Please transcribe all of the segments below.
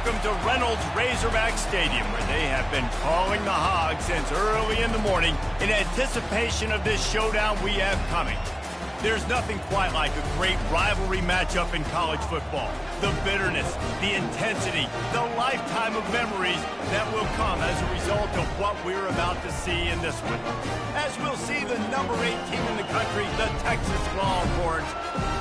welcome to Reynolds Razorback Stadium, where they have been calling the Hogs since early in the morning in anticipation of this showdown we have coming. There's nothing quite like a great rivalry matchup in college football. The bitterness, the intensity, the lifetime of memories that will come as a result of what we're about to see in this one. As we'll see the number 8 team in the country, the Texas Longhorns,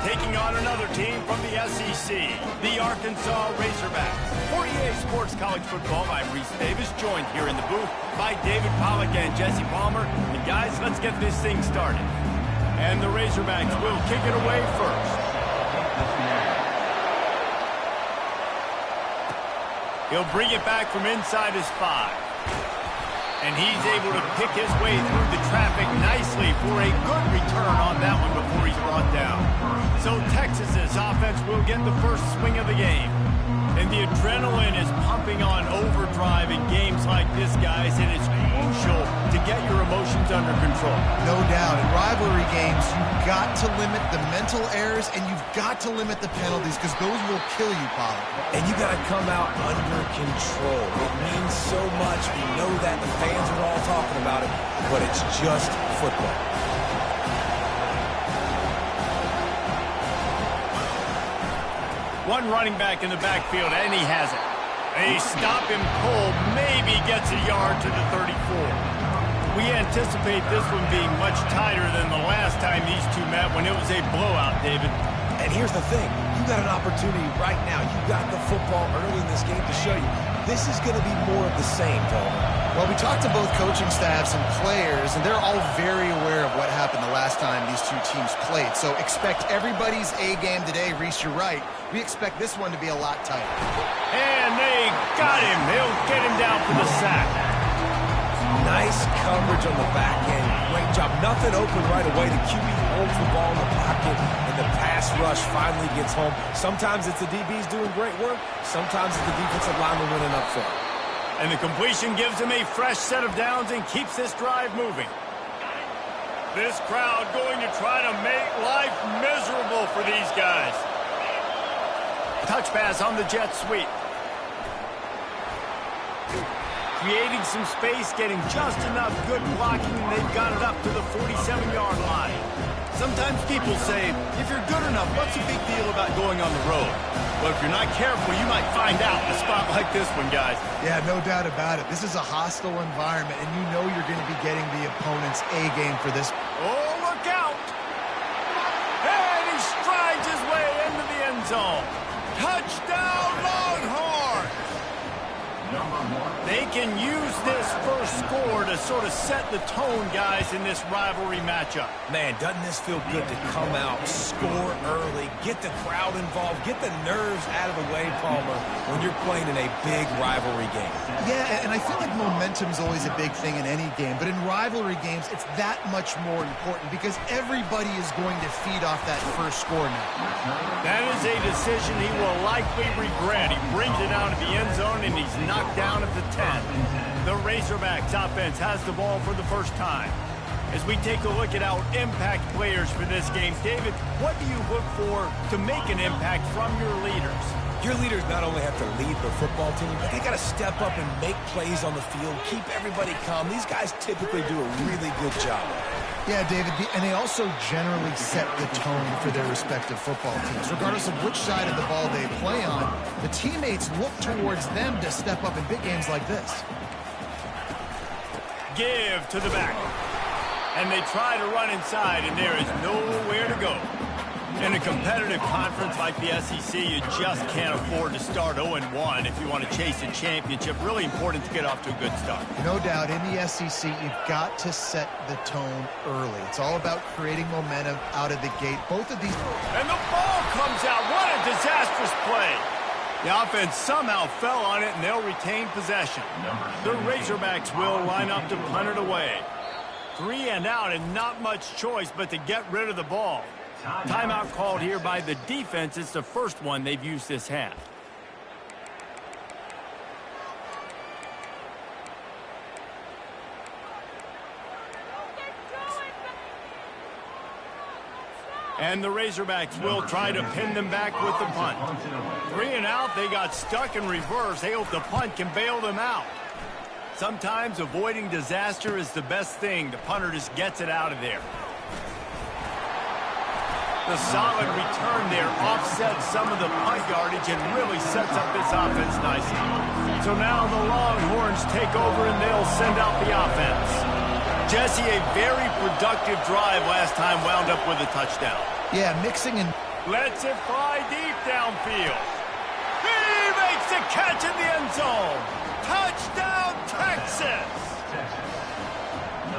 taking on another team from the SEC, the Arkansas Razorbacks. For EA Sports College Football, I'm Reese Davis, joined here in the booth by David Pollack and Jesse Palmer. And guys, let's get this thing started. And the Razorbacks will kick it away first. He'll bring it back from inside his 5. And he's able to pick his way through the traffic nicely for a good return on that one before he's brought down. So Texas's offense will get the first swing of the game. And the adrenaline is pumping on overdrive in games like this, guys, and it's crucial to get your emotions under control. No doubt. In rivalry games, you've got to limit the mental errors, and you've got to limit the penalties, because those will kill you, Pollard. And you got to come out under control. It means so much. We know that. The fans are all talking about it, but it's just football. One running back in the backfield, and he has it. They stop him cold, maybe gets a yard to the 34. We anticipate this one being much tighter than the last time these two met when it was a blowout, David. And here's the thing. You got an opportunity right now. You got the football early in this game to show you. This is going to be more of the same, Tony. Well, we talked to both coaching staffs and players, and they're all very aware of what happened the last time these two teams played. So expect everybody's A game today. Reese, you're right. We expect this one to be a lot tighter. And they got him. They'll get him down for the sack. Nice coverage on the back end. Great job. Nothing open right away. The QB holds the ball in the pocket, and the pass rush finally gets home. Sometimes it's the DBs doing great work. Sometimes it's the defensive lineman winning up front. And the completion gives him a fresh set of downs and keeps this drive moving. This crowd going to try to make life miserable for these guys. Touch pass on the jet sweep. Creating some space, getting just enough good blocking, and they've got it up to the 47-yard line. Sometimes people say, if you're good enough, what's the big deal about going on the road? Well, if you're not careful, you might find out in a spot like this one, guys. Yeah, no doubt about it. This is a hostile environment, and you know you're going to be getting the opponent's A game for this. Oh, look out! And he strides his way into the end zone. Touchdown, Longhorns! They can use this first score to sort of set the tone, guys, in this rivalry matchup. Man, doesn't this feel good to come out, score early, get the crowd involved, get the nerves out of the way, Palmer, when you're playing in a big rivalry game. Yeah, and I feel like momentum's always a big thing in any game, but in rivalry games, it's that much more important because everybody is going to feed off that first score now. That is a decision he will likely regret. He brings it down to the end zone, and he's knocked down at the 10. The Razorbacks offense has the ball for the first time. As we take a look at our impact players for this game, David, what do you look for to make an impact from your leaders? Your leaders not only have to lead the football team, but they got to step up and make plays on the field, keep everybody calm. These guys typically do a really good job. Yeah, David, and they also generally set the tone for their respective football teams. Regardless of which side of the ball they play on, the teammates look towards them to step up in big games like this. Give to the back. And they try to run inside, and there is nowhere to go. In a competitive conference like the SEC, you just can't afford to start 0-1 if you want to chase a championship. Really important to get off to a good start. No doubt, in the SEC, you've got to set the tone early. It's all about creating momentum out of the gate. Both of these... And the ball comes out. What a disastrous play. The offense somehow fell on it, and they'll retain possession. The Razorbacks will line up to punt it away. 3 and out, and not much choice but to get rid of the ball. Timeout called here by the defense. It's the first one they've used this half. And the Razorbacks will try to pin them back with the punt. 3 and out, they got stuck in reverse. They hope the punt can bail them out. Sometimes avoiding disaster is the best thing. The punter just gets it out of there. The solid return there offsets some of the punt yardage and really sets up this offense nicely. So now the Longhorns take over and they'll send out the offense. Jesse, a very productive drive last time wound up with a touchdown. Yeah, mixing and... Lets it fly deep downfield. He makes the catch in the end zone. Touchdown, Texas!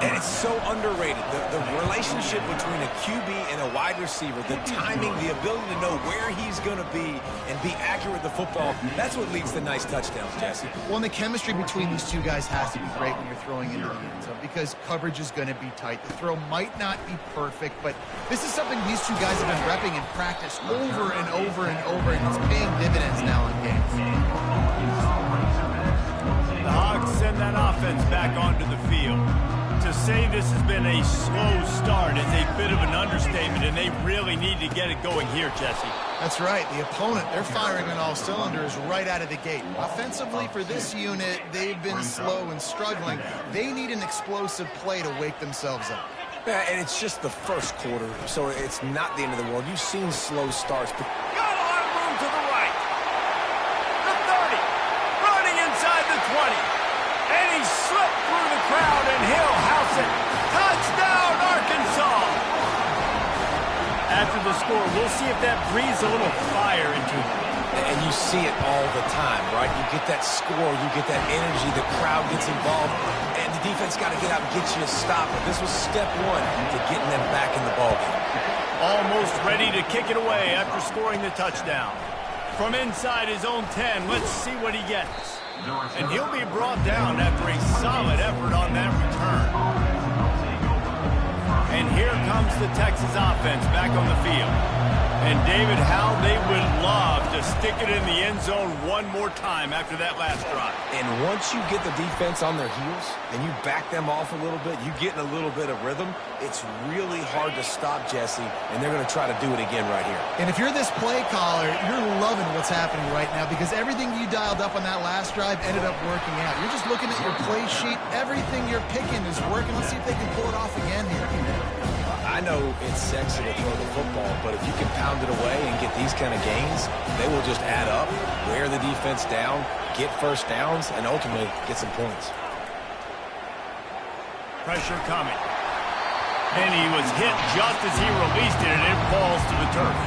And it's so underrated. The relationship between a QB and a wide receiver, the timing, the ability to know where he's going to be and be accurate with the football, that's what leads to nice touchdowns, Jesse. Well, and the chemistry between these two guys has to be great when you're throwing into the end zone because coverage is going to be tight. The throw might not be perfect, but this is something these two guys have been repping in practice over and over and over, and it's paying dividends now in games. The Hogs send that offense back onto the field. To say this has been a slow start is a bit of an understatement, and they really need to get it going here, Jesse. That's right. The opponent, they're firing on all cylinders right out of the gate. Offensively, for this unit, they've been slow and struggling. They need an explosive play to wake themselves up. Yeah, and it's just the first quarter, so it's not the end of the world. You've seen slow starts. But got a lot of room to the right. The 30, running inside the 20. And he slipped through the crowd, and he'll house it. Touchdown, Arkansas! After the score, we'll see if that breathes a little fire into him. And you see it all the time, right? You get that score, you get that energy, the crowd gets involved, and the defense got to get out and get you a stop. But this was step one to getting them back in the ballgame. Almost ready to kick it away after scoring the touchdown. From inside his own 10, let's see what he gets. And he'll be brought down after a solid effort on that return. And here comes the Texas offense back on the field. And David, how they would love to stick it in the end zone one more time after that last drive. And once you get the defense on their heels and you back them off a little bit, you get in a little bit of rhythm, it's really hard to stop, Jesse, and they're going to try to do it again right here. And if you're this play caller, you're loving what's happening right now because everything you dialed up on that last drive ended up working out. You're just looking at your play sheet. Everything you're picking is working. Let's see if they can pull it off again here. I know it's sexy to throw the football, but if you can pound it away and get these kind of gains, they will just add up, wear the defense down, get first downs, and ultimately get some points. Pressure coming. And he was hit just as he released it, and it falls to the turf.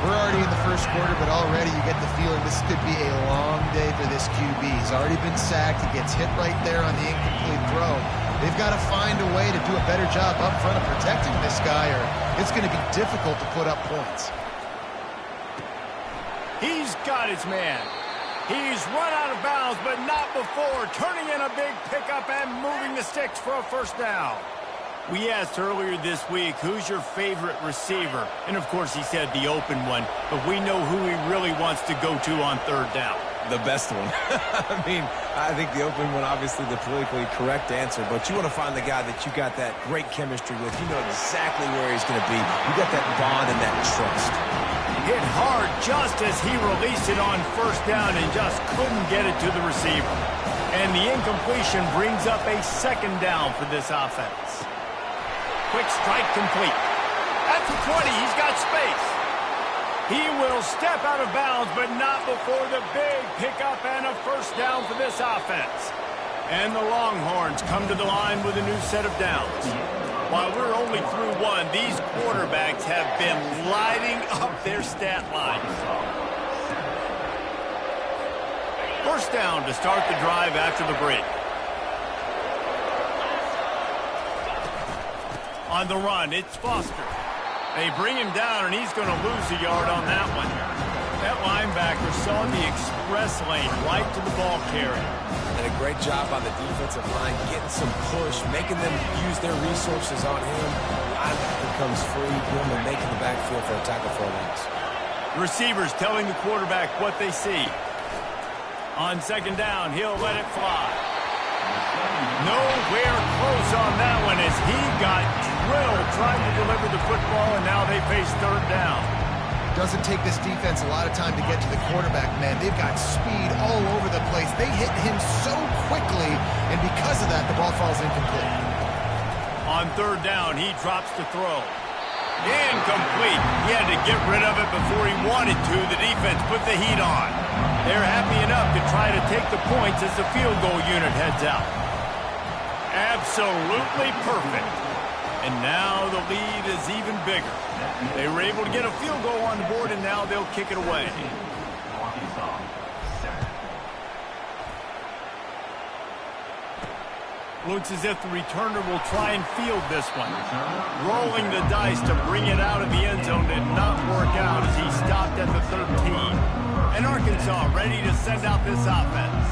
We're already in the first quarter, but already you get the feeling this could be a long day for this QB. He's already been sacked. He gets hit right there on the incomplete throw. They've got to find a way to do a better job up front of protecting this guy, or it's going to be difficult to put up points. He's got his man. He's run out of bounds, but not before turning in a big pickup and moving the sticks for a first down. We asked earlier this week, who's your favorite receiver? And, of course, he said the open one, but we know who he really wants to go to on third down. The best one. I mean, I think the open one, obviously the politically correct answer, but you want to find the guy that you got that great chemistry with. You know exactly where he's going to be. You got that bond and that trust. Hit hard just as he released it on first down and just couldn't get it to the receiver. And the incompletion brings up a second down for this offense. Quick strike complete. At the 20, he's got space. He will step out of bounds, but not before the big pickup and a first down for this offense. And the Longhorns come to the line with a new set of downs. While we're only through one, these quarterbacks have been lighting up their stat lines. First down to start the drive after the break. On the run, it's Foster. They bring him down, and he's going to lose a yard on that one. That linebacker saw the express lane right to the ball carrier. And a great job on the defensive line, getting some push, making them use their resources on him. The linebacker comes free, boom, and making the backfield for a tackle for a loss. Receivers telling the quarterback what they see. On second down, he'll let it fly. No We're close on that one as he got drilled trying to deliver the football, and now they face third down. Doesn't take this defense a lot of time to get to the quarterback, man. They've got speed all over the place. They hit him so quickly, and because of that, the ball falls incomplete. On third down, he drops the throw. Incomplete. He had to get rid of it before he wanted to. The defense put the heat on. They're happy enough to try to take the points as the field goal unit heads out. Absolutely perfect. And now the lead is even bigger. They were able to get a field goal on the board, and now they'll kick it away. Looks as if the returner will try and field this one. Rolling the dice to bring it out of the end zone did not work out as he stopped at the 13. And Arkansas ready to send out this offense.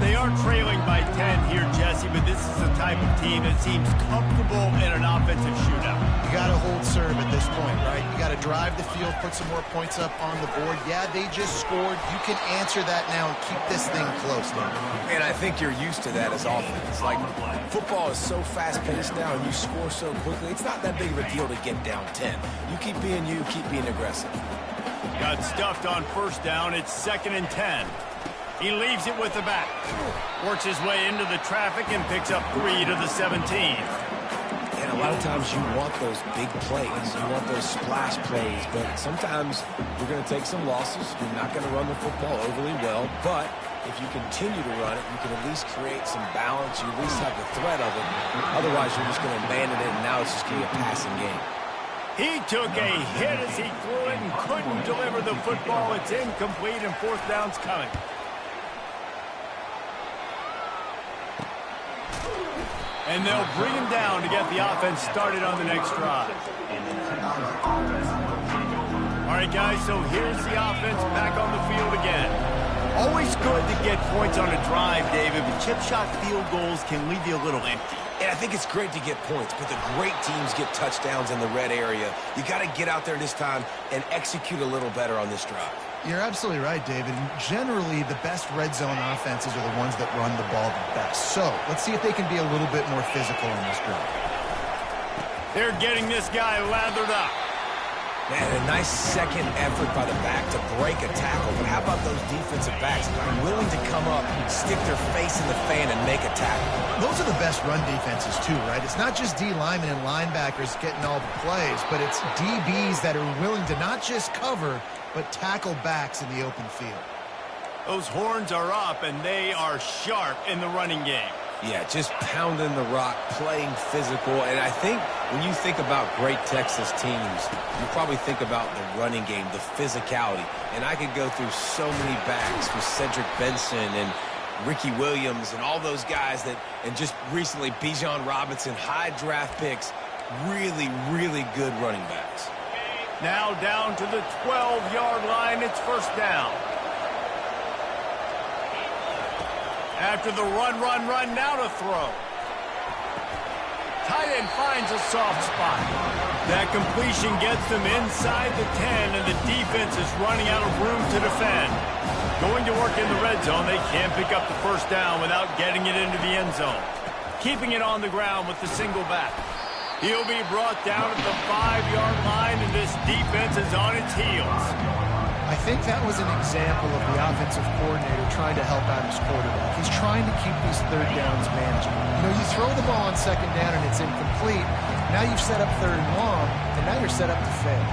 They are trailing by 10 here, Jesse, but this is the type of team that seems comfortable in an offensive shootout. You got to hold serve at this point, right? You got to drive the field, put some more points up on the board. Yeah, they just scored. You can answer that now and keep this thing close now. And I think you're used to that as offense. Like, football is so fast-paced now and you score so quickly. It's not that big of a deal to get down 10. You keep being you, keep being aggressive. Got stuffed on first down. It's 2nd and 10. He leaves it with the back. Works his way into the traffic and picks up 3 to the 17. And a lot of times you want those big plays. You want those splash plays. But sometimes you're going to take some losses. You're not going to run the football overly well. But if you continue to run it, you can at least create some balance. You at least have the threat of it. Otherwise, you're just going to abandon it, and now it's just going to be a passing game. He took a hit as he threw it and couldn't deliver the football. It's incomplete, and 4th down's coming. And they'll bring him down to get the offense started on the next drive. All right, guys, so here's the offense back on the field again. Always good to get points on a drive, David, but chip shot field goals can leave you a little empty. And I think it's great to get points, but the great teams get touchdowns in the red area. You got to get out there this time and execute a little better on this drive. You're absolutely right, David. And generally, the best red zone offenses are the ones that run the ball the best. So let's see if they can be a little bit more physical in this drive. They're getting this guy lathered up. Man, a nice second effort by the back to break a tackle. But how about those defensive backs willing to come up, stick their face in the fan, and make a tackle? Those are the best run defenses, too, right? It's not just D linemen and linebackers getting all the plays, but it's DBs that are willing to not just cover, but tackle backs in the open field. Those horns are up, and they are sharp in the running game. Yeah, just pounding the rock, playing physical. And I think when you think about great Texas teams, you probably think about the running game, the physicality. And I could go through so many backs with Cedric Benson and Ricky Williams and all those guys that, and just recently Bijan Robinson, high draft picks, really, really good running backs. Now down to the 12-yard line, it's 1st down. After the run, now to throw. Tight end finds a soft spot. That completion gets them inside the 10, and the defense is running out of room to defend. Going to work in the red zone, they can't pick up the 1st down without getting it into the end zone. Keeping it on the ground with the single back. He'll be brought down at the 5-yard line, and this defense is on its heels. I think that was an example of the offensive coordinator trying to help out his quarterback. He's trying to keep these 3rd downs manageable. You know, you throw the ball on 2nd down and it's incomplete. Now you've set up 3rd and long, and now you're set up to fail.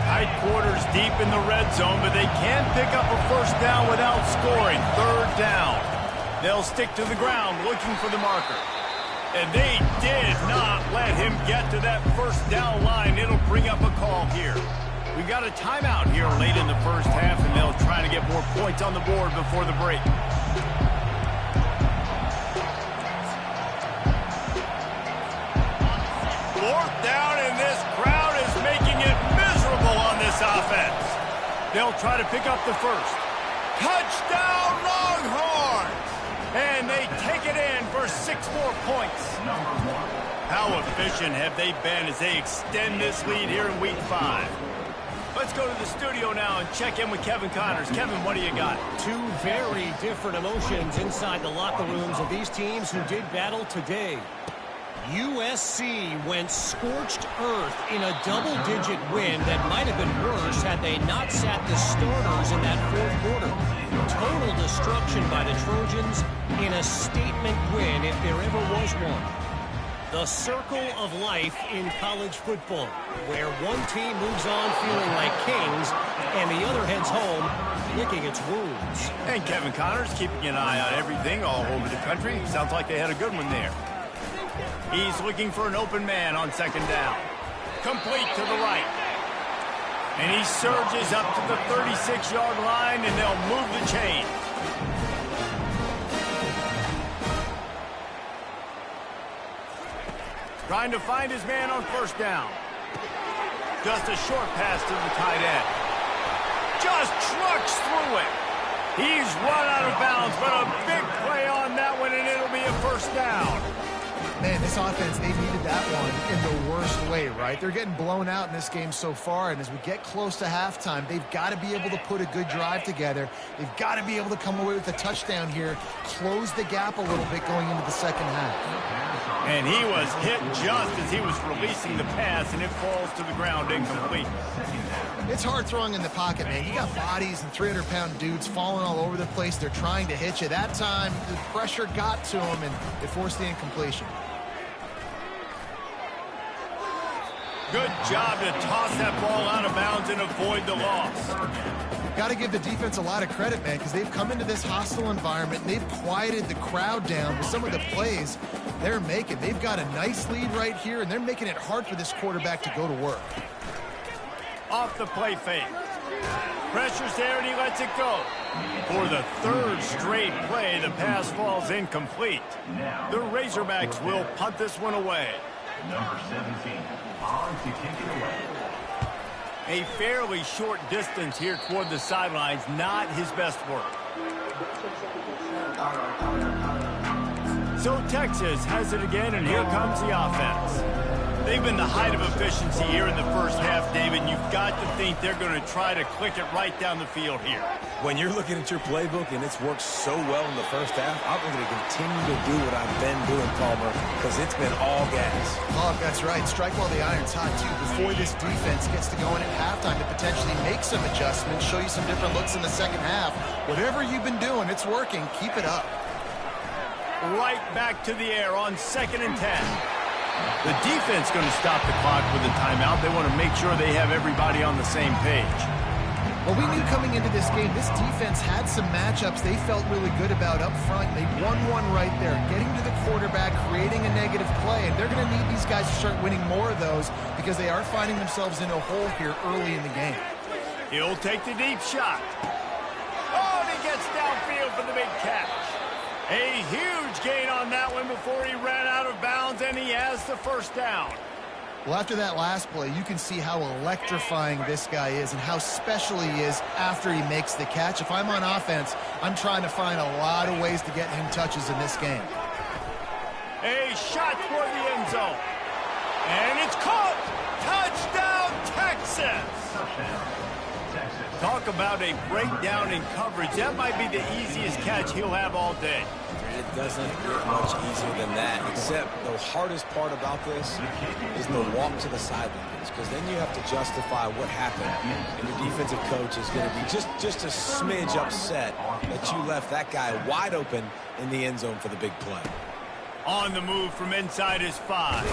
Tight quarters deep in the red zone, but they can't pick up a 1st down without scoring. 3rd down. They'll stick to the ground looking for the marker. And they did not let him get to that 1st down line. It'll bring up a call here. We've got a timeout here late in the 1st half, and they'll try to get more points on the board before the break. 4th down, and this crowd is making it miserable on this offense. They'll try to pick up the 1st. Touchdown, Longhorns! And they take it in for 6 more points. How efficient have they been as they extend this lead here in Week 5? Let's go to the studio now and check in with Kevin Connors. Kevin, what do you got? Two very different emotions inside the locker rooms of these teams who did battle today. USC went scorched earth in a double-digit win that might have been worse had they not sat the starters in that fourth quarter. Total destruction by the Trojans in a statement win if there ever was one. The circle of life in college football, where one team moves on feeling like kings and the other heads home licking its wounds. And Kevin Connors keeping an eye on everything all over the country. Sounds like they had a good one there. He's looking for an open man on second down. Complete to the right. And he surges up to the 36-yard line, and they'll move the chain. Trying to find his man on first down. Just a short pass to the tight end. Just trucks through it. He's run out of bounds, but a big play on that one, and it'll be a first down. Man, this offense, they needed that one in the worst way, right? They're getting blown out in this game so far, and as we get close to halftime, they've got to be able to put a good drive together. They've got to be able to come away with a touchdown here, close the gap a little bit going into the second half. And he was hit just as he was releasing the pass, and it falls to the ground incomplete. It's hard throwing in the pocket, man. You got bodies and 300-pound dudes falling all over the place. They're trying to hit you. That time, the pressure got to him, and it forced the incompletion. Good job to toss that ball out of bounds and avoid the loss. Got to give the defense a lot of credit, man, because they've come into this hostile environment, and they've quieted the crowd down with some of the plays they're making. They've got a nice lead right here, and they're making it hard for this quarterback to go to work. Off the play fake. Pressure's there, and he lets it go. For the third straight play, the pass falls incomplete. The Razorbacks will punt this one away. Number 17, on to kick it away. A fairly short distance here toward the sidelines, not his best work. So Texas has it again, and here comes the offense. They've been the height of efficiency here in the first half, David. You've got to think they're going to try to click it right down the field here. When you're looking at your playbook and it's worked so well in the first half, I'm going to continue to do what I've been doing, Palmer, because it's been all gas. Oh, that's right. Strike while the iron's hot, too. Before this defense gets to going at halftime to potentially make some adjustments, show you some different looks in the second half. Whatever you've been doing, it's working. Keep it up. Right back to the air on 2nd and 10. The defense going to stop the clock with a timeout. They want to make sure they have everybody on the same page. Well, we knew coming into this game, this defense had some matchups they felt really good about up front. They won one right there, getting to the quarterback, creating a negative play, and they're going to need these guys to start winning more of those because they are finding themselves in a hole here early in the game. He'll take the deep shot. Oh, and he gets downfield for the big catch. A huge gain on that one before he ran out of bounds, and he has the first down. Well, after that last play, you can see how electrifying this guy is and how special he is after he makes the catch. If I'm on offense, I'm trying to find a lot of ways to get him touches in this game. A shot toward the end zone. And it's caught. Touchdown, Texas. Talk about a breakdown in coverage. That might be the easiest catch he'll have all day. It doesn't get much easier than that, except the hardest part about this is the walk to the sidelines, because then you have to justify what happened, and your defensive coach is going to be just a smidge upset that you left that guy wide open in the end zone for the big play. On the move from inside his 5.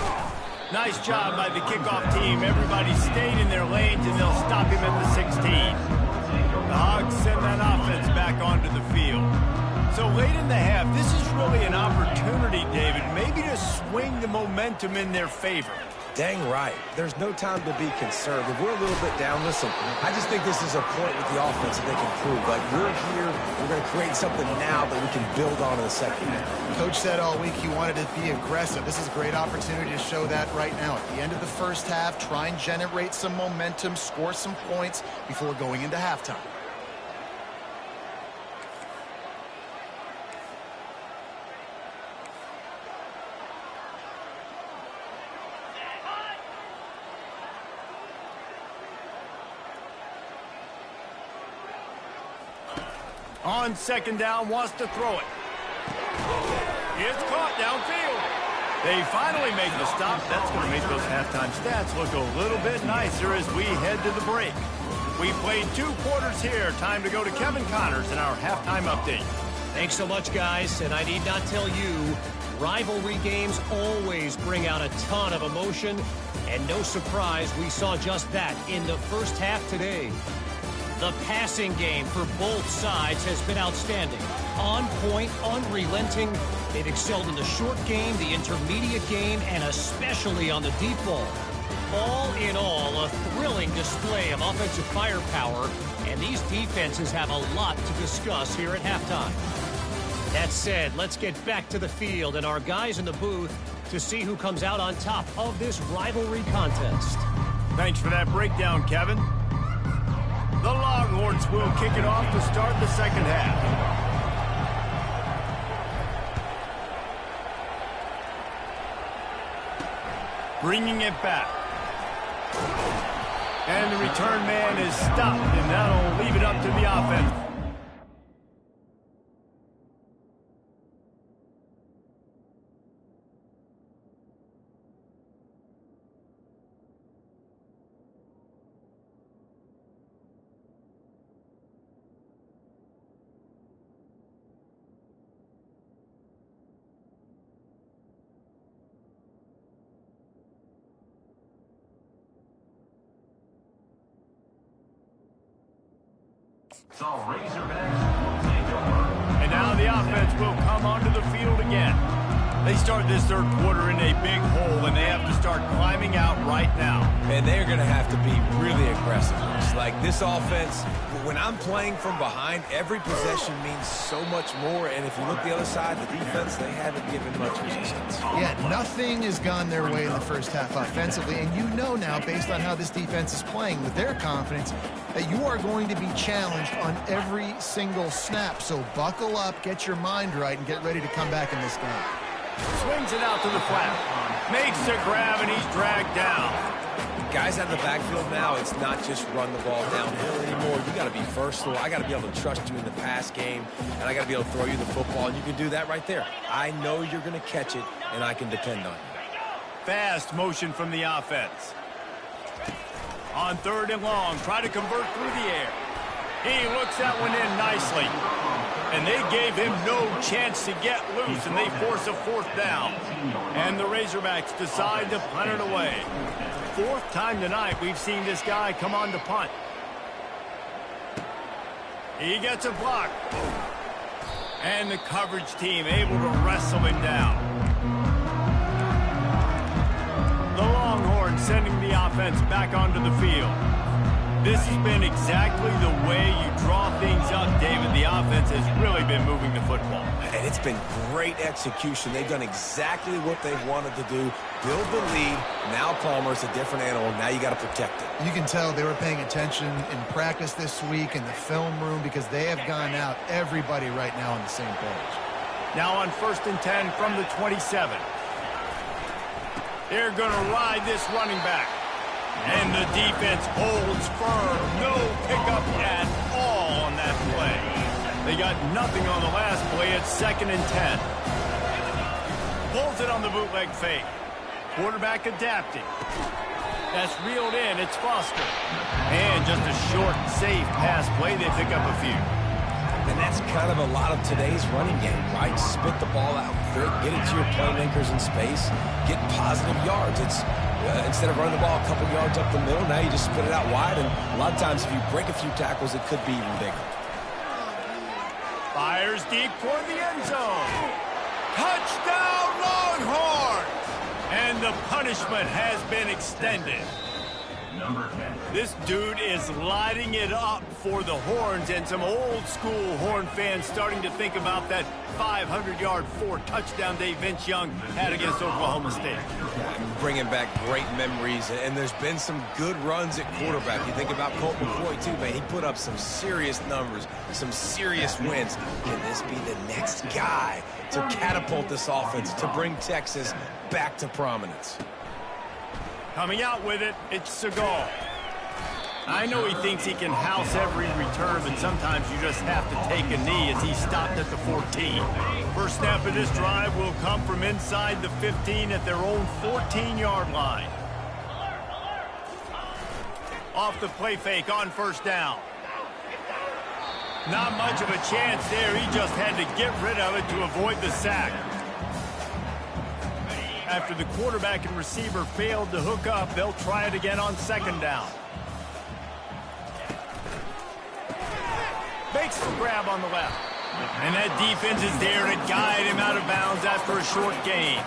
Nice job by the kickoff team. Everybody stayed in their lanes, and they'll stop him at the 16. The Hogs send that offense back onto the field. So late in the half, this is really an opportunity, David, maybe to swing the momentum in their favor. Dang right. There's no time to be concerned. If we're a little bit down, listen, I just think this is a point with the offense that they can prove. Like, we're here, we're going to create something now that we can build on in the second half. Coach said all week he wanted to be aggressive. This is a great opportunity to show that right now. At the end of the first half, try and generate some momentum, score some points before going into halftime. On second down, wants to throw it. It's caught downfield. They finally make the stop. That's going to make those halftime stats look a little bit nicer as we head to the break. We played 2 quarters here. Time to go to Kevin Connors in our halftime update. Thanks so much, guys. And I need not tell you, rivalry games always bring out a ton of emotion. And no surprise, we saw just that in the first half today. The passing game for both sides has been outstanding. On point, unrelenting. They've excelled in the short game, the intermediate game, and especially on the deep ball. All in all, a thrilling display of offensive firepower, and these defenses have a lot to discuss here at halftime. That said, let's get back to the field and our guys in the booth to see who comes out on top of this rivalry contest. Thanks for that breakdown, Kevin. The Longhorns will kick it off to start the second half. Bringing it back. And the return man is stopped, and that'll leave it up to the offense. And now the offense will come onto the field again. They start this third quarter in a big hole, and they have to start climbing out right now. And they're going to have to be really aggressive. It's like this offense, when I'm playing from behind, every possession means so much more. And if you look the other side, the defense, they haven't given much resistance. Yeah, nothing has gone their way in the first half offensively. And you know now, based on how this defense is playing with their confidence, that you are going to be challenged on every single snap. So buckle up, get your mind right, and get ready to come back in this game. Swings it out to the flat. Makes the grab, and he's dragged down. Guys out of the backfield now, it's not just run the ball downhill anymore. You got to be versatile. I got to be able to trust you in the pass game, and I got to be able to throw you the football, and you can do that right there. I know you're going to catch it, and I can depend on you. Fast motion from the offense. On third and long, try to convert through the air. He looks that one in nicely. And they gave him no chance to get loose, and they force a fourth down. And the Razorbacks decide to punt it away. 4th time tonight we've seen this guy come on to punt. He gets a block. And the coverage team able to wrestle him down. The Longhorns sending the offense back onto the field. This has been exactly the way you draw things up, David. The offense has really been moving the football. And it's been great execution. They've done exactly what they've wanted to do. Build the lead. Now Palmer's a different animal. Now you got to protect it. You can tell they were paying attention in practice this week in the film room because they have gone out, everybody right now on the same page. Now on 1st and 10 from the 27. They're going to ride this running back. And the defense holds firm. No pickup at all on that play. They got nothing on the last play. It's 2nd and 10. Pulls it on the bootleg fake. Quarterback adapting. That's reeled in. It's Foster. And just a short, safe pass play. They pick up a few. And that's kind of a lot of today's running game, right? Spit the ball out quick, get it to your playmakers in space, get positive yards. It's instead of running the ball a couple yards up the middle, now you just spit it out wide, and a lot of times if you break a few tackles, it could be even bigger. Fires deep toward the end zone. Touchdown, Longhorns! And the punishment has been extended. Number 10. This dude is lighting it up for the Horns, and some old-school Horn fans starting to think about that 500-yard 4-touchdown day Vince Young had against Oklahoma State. Bringing back great memories, and there's been some good runs at quarterback. You think about Colt McCoy, too, man. He put up some serious numbers, some serious wins. Can this be the next guy to catapult this offense, to bring Texas back to prominence? Coming out with it, it's Segal. I know he thinks he can house every return, but sometimes you just have to take a knee as he stopped at the 14. First snap of this drive will come from inside the 15 at their own 14-yard line. Off the play fake on first down. Not much of a chance there. He just had to get rid of it to avoid the sack. After the quarterback and receiver failed to hook up, they'll try it again on second down. Makes the grab on the left. And that defense is there to guide him out of bounds after a short gain.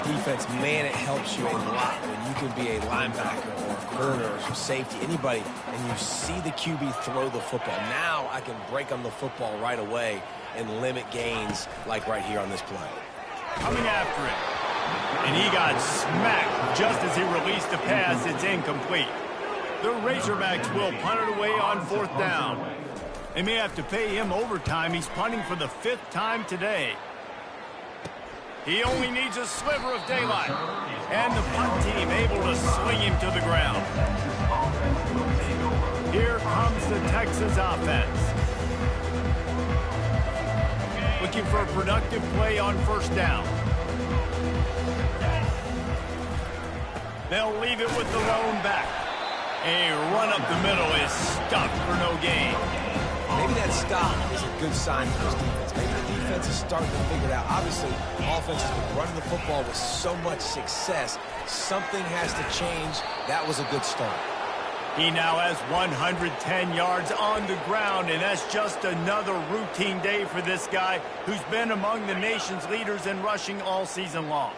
Defense, man, it helps you a lot when you can be a linebacker or a corner or safety, anybody, and you see the QB throw the football. Now I can break on the football right away and limit gains like right here on this play. Coming after it. And he got smacked just as he released the pass. It's incomplete. The Razorbacks will punt it away on fourth down. They may have to pay him overtime. He's punting for the 5th time today. He only needs a sliver of daylight. And the punt team able to sling him to the ground. Here comes the Texas offense. Looking for a productive play on first down. They'll leave it with the lone back. A run up the middle is stuck for no gain. Maybe that stop is a good sign for this defense. Maybe the defense is starting to figure it out. Obviously, offense has been running the football with so much success. Something has to change. That was a good start. He now has 110 yards on the ground, and that's just another routine day for this guy who's been among the nation's leaders in rushing all season long.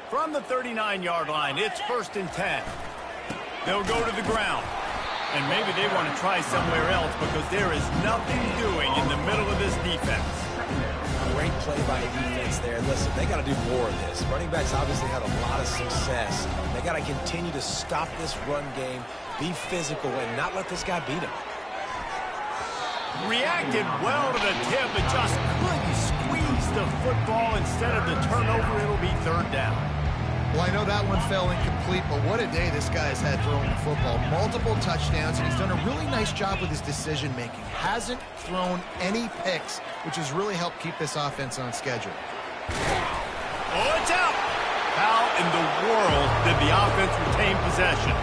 From the 39-yard line, it's 1st and 10. They'll go to the ground. And maybe they want to try somewhere else because there is nothing doing in the middle of this defense. Great play by defense there. Listen, they got to do more of this. Running backs obviously had a lot of success. They got to continue to stop this run game, be physical, and not let this guy beat him. Reacted well to the tip, but just couldn't squeeze the football. Instead of the turnover, it'll be 3rd down. Well, I know that one fell incomplete, but what a day this guy's had throwing the football. Multiple touchdowns, and he's done a really nice job with his decision-making. Hasn't thrown any picks, which has really helped keep this offense on schedule. Oh, it's out! How in the world did the offense retain possession?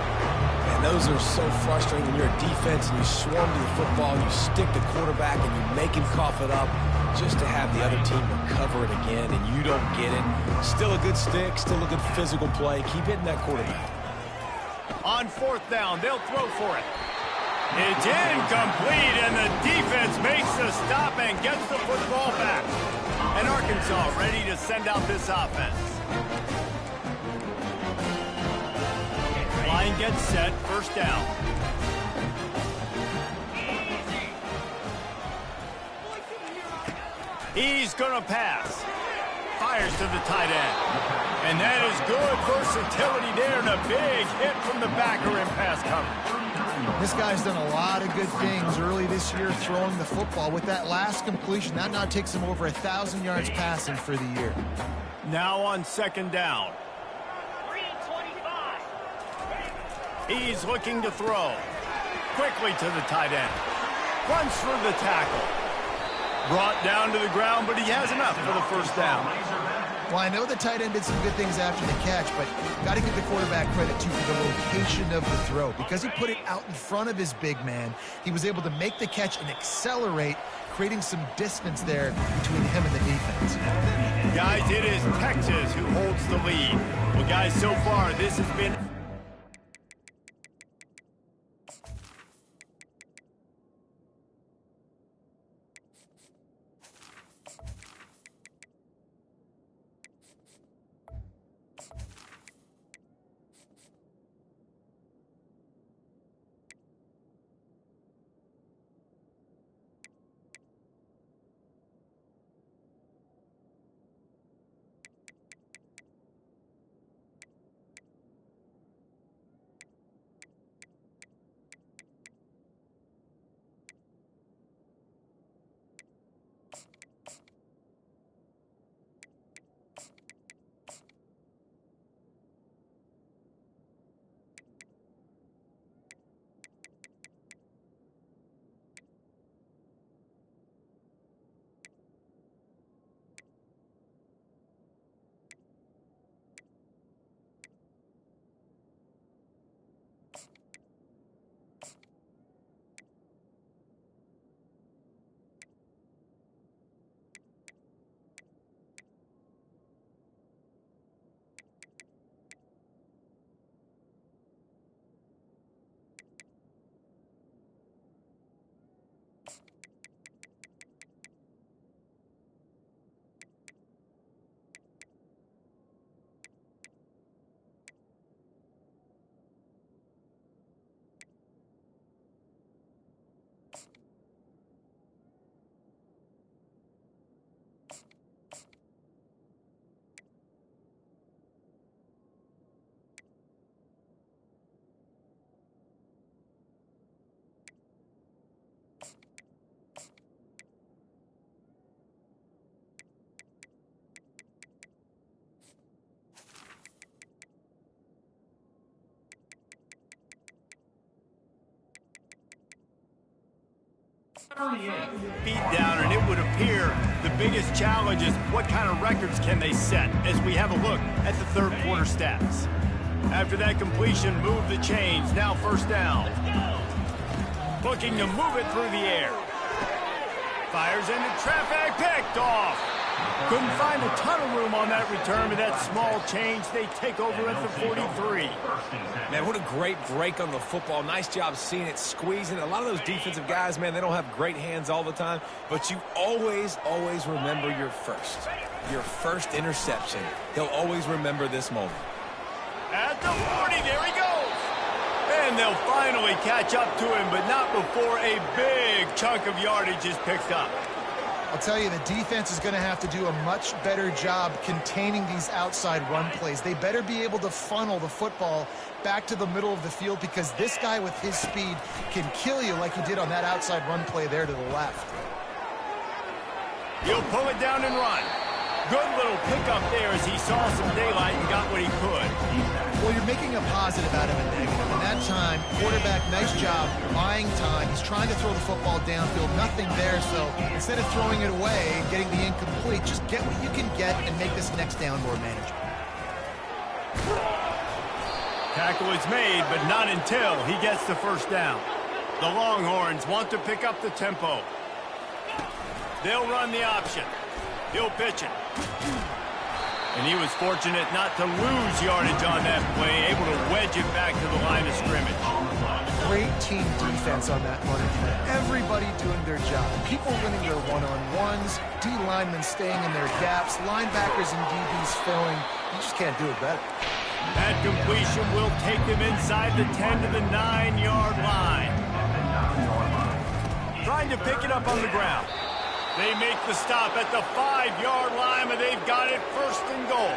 And those are so frustrating when you're a defense and you swarm to the football, you stick the quarterback, and you make him cough it up. Just to have the other team recover it again and you don't get it. Still a good stick, still a good physical play. Keep hitting that quarterback. On 4th down, they'll throw for it. It's incomplete, and the defense makes the stop and gets the football back. And Arkansas ready to send out this offense. Line gets set, 1st down. He's going to pass. Fires to the tight end. And that is good versatility there, and a big hit from the backer in pass coverage. This guy's done a lot of good things early this year throwing the football. With that last completion, that now takes him over 1,000 yards passing for the year. Now on 2nd down. He's looking to throw. Quickly to the tight end. Runs through the tackle. Brought down to the ground, but he has enough for the 1st down. Well, I know the tight end did some good things after the catch, but got to give the quarterback credit, too, for the location of the throw. Because he put it out in front of his big man, he was able to make the catch and accelerate, creating some distance there between him and the defense. Guys, it is Texas who holds the lead. Well, guys, so far, this has been Beat down, and it would appear the biggest challenge is what kind of records can they set as we have a look at the third quarter stats. After that completion, move the chains. Now first down. Looking to move it through the air. Fires into traffic, picked off. Couldn't find a ton of room on that return, but that small change, they take over at the 43. Man, what a great break on the football. Nice job seeing it, squeezing. A lot of those defensive guys, man, they don't have great hands all the time, but you always remember your first interception. He'll always remember this moment. At the 40, there he goes. And they'll finally catch up to him, but not before a big chunk of yardage is picked up. I'll tell you, the defense is going to have to do a much better job containing these outside run plays. They better be able to funnel the football back to the middle of the field because this guy with his speed can kill you like he did on that outside run play there to the left. He'll pull it down and run. Good little pickup there as he saw some daylight and got what he could. Well, you're making a positive out of a negative. In that time, quarterback, nice job, buying time. He's trying to throw the football downfield, nothing there. So instead of throwing it away and getting the incomplete, just get what you can get and make this next down more manageable. Tackle is made, but not until he gets the first down. The Longhorns want to pick up the tempo. They'll run the option. He'll pitch it. And he was fortunate not to lose yardage on that play, able to wedge it back to the line of scrimmage. Great team defense on that running play. Everybody doing their job. People winning their one-on-ones, D linemen staying in their gaps, linebackers and DBs filling. You just can't do it better. That completion will take them inside the 10 to the 9-yard line. Trying to pick it up on the ground. They make the stop at the 5-yard line, and they've got it first and goal.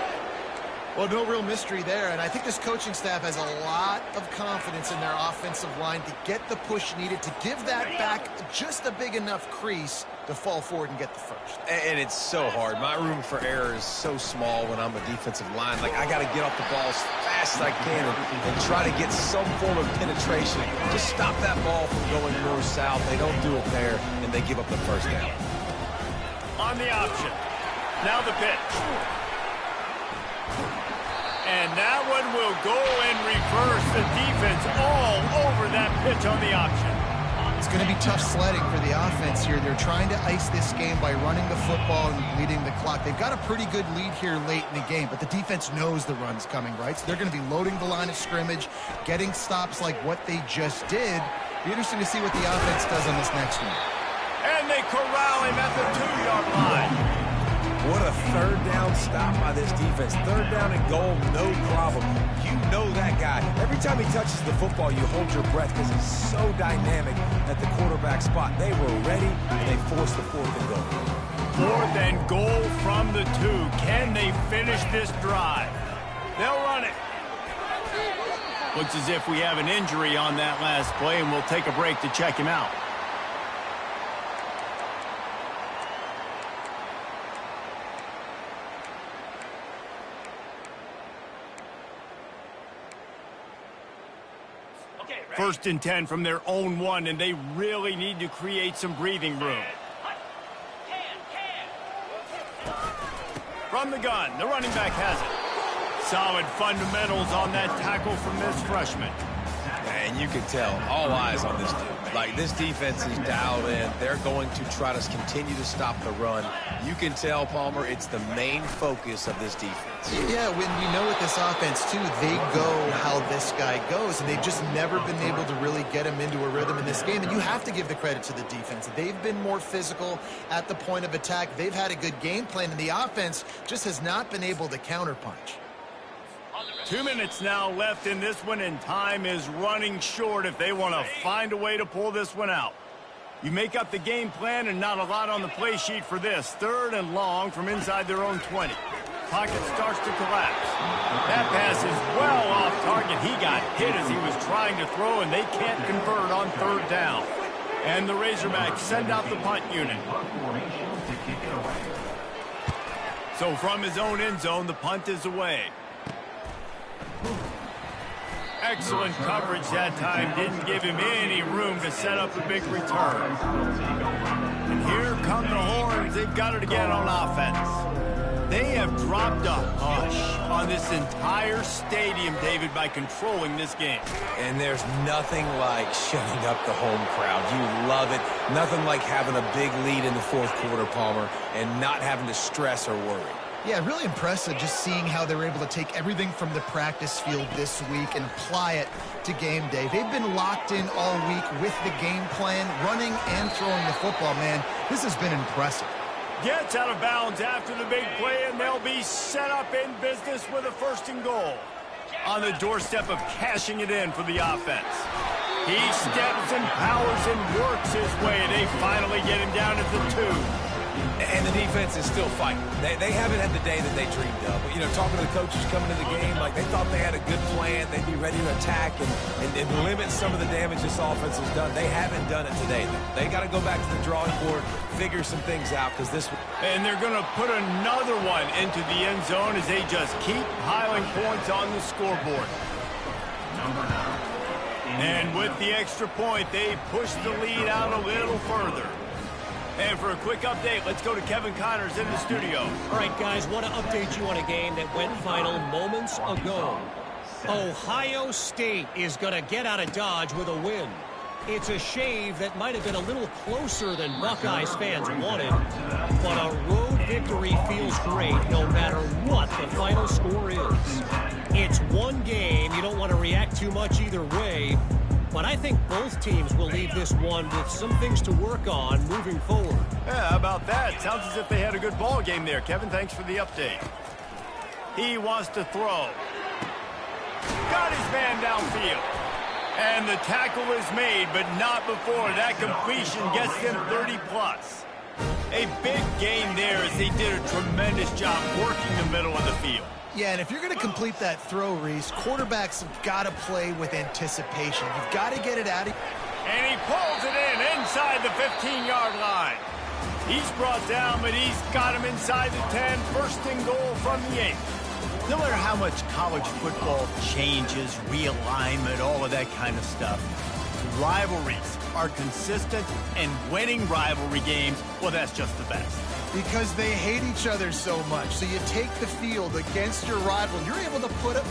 Well, no real mystery there, and I think this coaching staff has a lot of confidence in their offensive line to get the push needed to give that back just a big enough crease to fall forward and get the first. And it's so hard. My room for error is so small when I'm a defensive line. Like, I got to get off the ball as fast as I can and try to get some form of penetration. Just stop that ball from going north-south. They don't do it there, and they give up the first down. On the option. Now the pitch. And that one will go in reverse. The defense all over that pitch on the option. It's going to be tough sledding for the offense here. They're trying to ice this game by running the football and leading the clock. They've got a pretty good lead here late in the game, but the defense knows the run's coming, right? So they're going to be loading the line of scrimmage, getting stops like what they just did. Be interesting to see what the offense does on this next one. And they corral him at the 2-yard line. What a third down stop by this defense. Third down and goal, no problem. You know that guy. Every time he touches the football, you hold your breath because he's so dynamic at the quarterback spot. They were ready, and they forced the fourth and goal. Fourth and goal from the 2. Can they finish this drive? They'll run it. Looks as if we have an injury on that last play, and we'll take a break to check him out. First and 10 from their own 1, and they really need to create some breathing room. From the gun, the running back has it. Solid fundamentals on that tackle from this freshman. And you can tell, all eyes on this dude. Like, this defense is dialed in. They're going to try to continue to stop the run. You can tell, Palmer, it's the main focus of this defense. Yeah, when we know with this offense, too, they go how this guy goes, and they've just never been able to really get him into a rhythm in this game. And you have to give the credit to the defense. They've been more physical at the point of attack. They've had a good game plan, and the offense just has not been able to counterpunch. 2 minutes now left in this one, and time is running short if they want to find a way to pull this one out. You make up the game plan and not a lot on the play sheet for this. 3rd and long from inside their own 20. Pocket starts to collapse. That pass is well off target. He got hit as he was trying to throw, and they can't convert on 3rd down. And the Razorbacks send out the punt unit. So from his own end zone, the punt is away. Excellent coverage that time. Didn't give him any room to set up a big return. And here come the horns. They've got it again on offense. They have dropped a hush on this entire stadium, David, by controlling this game. And there's nothing like shutting up the home crowd. You love it. Nothing like having a big lead in the fourth quarter, Palmer, and not having to stress or worry. Yeah, really impressive just seeing how they were able to take everything from the practice field this week and apply it to game day. They've been locked in all week with the game plan, running and throwing the football, man. This has been impressive. Gets out of bounds after the big play, and they'll be set up in business with a 1st and goal. On the doorstep of cashing it in for the offense. He steps and powers and works his way, and they finally get him down at the 2. And the defense is still fighting. They haven't had the day that they dreamed of. But, you know, talking to the coaches coming into the game, like they thought they had a good plan. They'd be ready to attack and limit some of the damage this offense has done. They haven't done it today, though. They got to go back to the drawing board, figure some things out, because this... And they're going to put another one into the end zone as they just keep piling points on the scoreboard. And with the extra point, they push the lead out a little further. And for a quick update, let's go to Kevin Connors in the studio. All right, guys, want to update you on a game that went final moments ago. Ohio State is going to get out of Dodge with a win. It's a shave that might have been a little closer than Buckeyes fans wanted, but a road victory feels great no matter what the final score is. It's one game. You don't want to react too much either way. But I think both teams will leave this one with some things to work on moving forward. Yeah, how about that? Sounds as if they had a good ball game there. Kevin, thanks for the update. He wants to throw. Got his man downfield. And the tackle is made, but not before that completion gets them 30+. A big game there as they did a tremendous job working the middle of the field. Yeah, and if you're going to complete that throw, Reese, quarterbacks have got to play with anticipation. You've got to get it out of... And he pulls it in inside the 15-yard line. He's brought down, but he's got him inside the 10. 1st and goal from the 8. No matter how much college football changes, realignment, all of that kind of stuff, rivalries are consistent, and winning rivalry games, well, that's just the best. Because they hate each other so much. So you take the field against your rival. You're able to put up